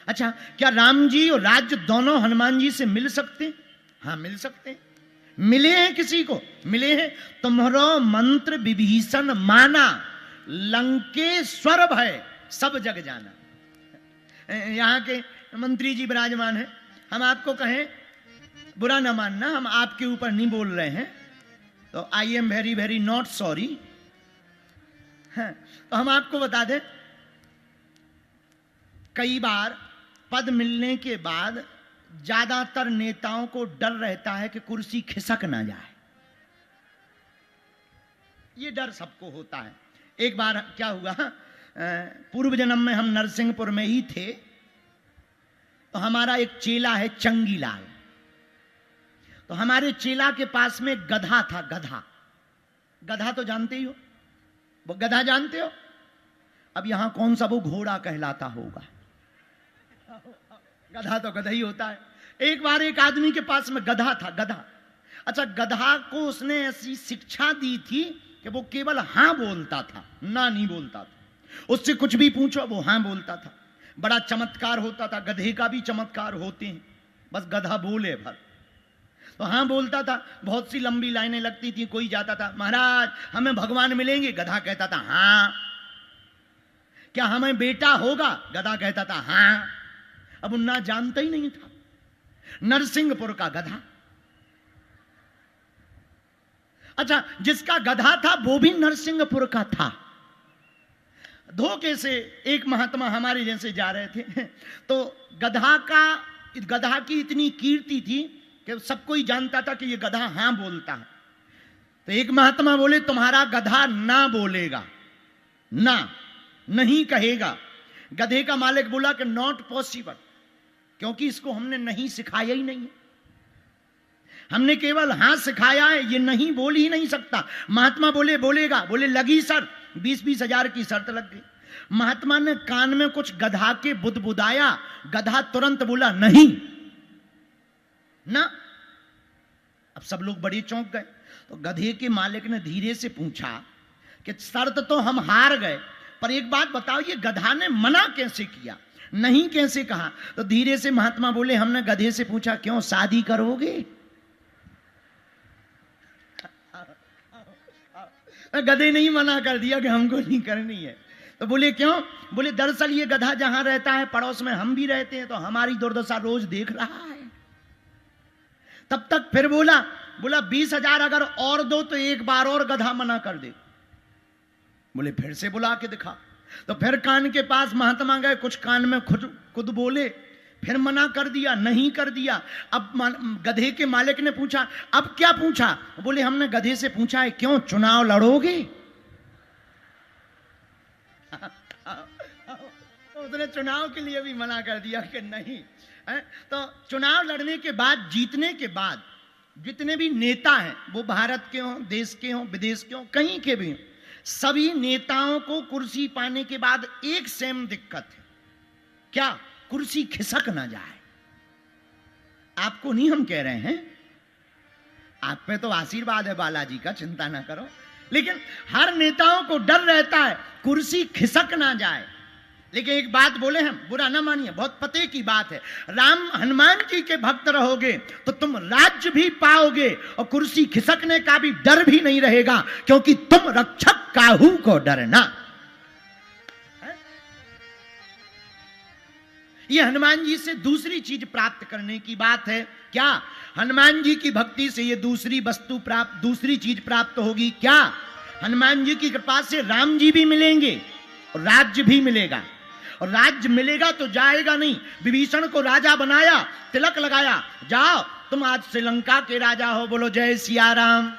अच्छा, क्या राम जी और राज्य दोनों हनुमान जी से मिल सकते? हाँ, मिल सकते हैं। मिले हैं, किसी को मिले हैं। तुम्हारो मंत्र विभीषण माना, लंकेश्वर भय सब जग जाना। यहां के मंत्री जी विराजमान हैं, हम आपको कहें, बुरा ना मानना, हम आपके ऊपर नहीं बोल रहे हैं, तो I am very very not sorry. तो हम आपको बता दें, कई बार पद मिलने के बाद ज्यादातर नेताओं को डर रहता है कि कुर्सी खिसक ना जाए। ये डर सबको होता है। एक बार क्या हुआ, पूर्व जन्म में हम नरसिंहपुर में ही थे, तो हमारा एक चेला है चंगीलाल, तो हमारे चेला के पास में गधा था। गधा, गधा तो जानते ही हो, वो गधा जानते हो? अब यहां कौन सा वो घोड़ा कहलाता होगा, गधा तो गधा ही होता है। एक बार एक आदमी के पास में गधा था, गधा। अच्छा, गधा को उसने ऐसी शिक्षा दी थी कि वो केवल हां बोलता था, ना नहीं बोलता था। उससे कुछ भी पूछो वो हां बोलता था। बड़ा चमत्कार होता था, गधे का भी चमत्कार होते हैं, बस गधा बोले भर। तो हां बोलता था, बहुत सी लंबी लाइनें लगती थी। कोई जाता था, महाराज हमें भगवान मिलेंगे, गधा कहता था हां। क्या हमें बेटा होगा, गधा कहता था हां। अब उन्ना जानता ही नहीं था, नरसिंहपुर का गधा। अच्छा, जिसका गधा था वो भी नरसिंहपुर का था। धोखे से एक महात्मा हमारे जैसे जा रहे थे, तो गधा की इतनी कीर्ति थी कि सबको ही जानता था कि ये गधा हां बोलता है। तो एक महात्मा बोले, तुम्हारा गधा ना बोलेगा, ना नहीं कहेगा। गधे का मालिक बोला कि नॉट पॉसिबल, क्योंकि इसको हमने नहीं सिखाया ही नहीं है, हमने केवल हां सिखाया है, ये नहीं बोल ही नहीं सकता। महात्मा बोले बोलेगा, बोले लगी शर्त, 20-20 हजार की शर्त लग गई। महात्मा ने कान में कुछ गधा के बुदबुदाया, गधा तुरंत बोला नहीं ना। अब सब लोग बड़े चौंक गए। तो गधे के मालिक ने धीरे से पूछा कि शर्त तो हम हार गए, पर एक बात बताओ, ये गधा ने मना कैसे किया, नहीं कैसे कहा? तो धीरे से महात्मा बोले, हमने गधे से पूछा क्यों, शादी करोगे? गधे नहीं मना कर दिया कि हमको नहीं करनी है। तो बोले क्यों? बोले दरअसल ये गधा जहां रहता है, पड़ोस में हम भी रहते हैं, तो हमारी दुर्दशा रोज देख रहा है। तब तक फिर बोला 20 हजार अगर और दो तो एक बार और गधा मना कर दे। बोले फिर से बुला के दिखा। तो फिर कान के पास महात्मा गए, कुछ कान में खुद बोले, फिर मना कर दिया, नहीं कर दिया। अब गधे के मालिक ने पूछा, अब क्या पूछा? बोले हमने गधे से पूछा है क्यों, चुनाव लड़ोगे? तो उसने चुनाव के लिए भी मना कर दिया कि नहीं। तो चुनाव लड़ने के बाद, जीतने के बाद, जितने भी नेता हैं, वो भारत के हों, देश के हों, विदेश के हों, कहीं के भी हों, सभी नेताओं को कुर्सी पाने के बाद एक सेम दिक्कत है, क्या? कुर्सी खिसक ना जाए। आपको नहीं हम कह रहे हैं, आप पे तो आशीर्वाद है बालाजी का, चिंता ना करो। लेकिन हर नेताओं को डर रहता है कुर्सी खिसक ना जाए। लेकिन एक बात बोले हम, बुरा ना मानिए, बहुत पते की बात है, राम हनुमान जी के भक्त रहोगे तो तुम राज्य भी पाओगे और कुर्सी खिसकने का भी डर भी नहीं रहेगा, क्योंकि तुम रक्षक काहू को डरना। यह हनुमान जी से दूसरी चीज प्राप्त करने की बात है। क्या? हनुमान जी की भक्ति से ये दूसरी वस्तु प्राप्त, दूसरी चीज प्राप्त होगी। क्या? हनुमान जी की कृपा से राम जी भी मिलेंगे और राज्य भी मिलेगा। और राज्य मिलेगा तो जाएगा नहीं, विभीषण को राजा बनाया, तिलक लगाया, जाओ तुम आज श्रीलंका के राजा हो, बोलो जय सिया राम।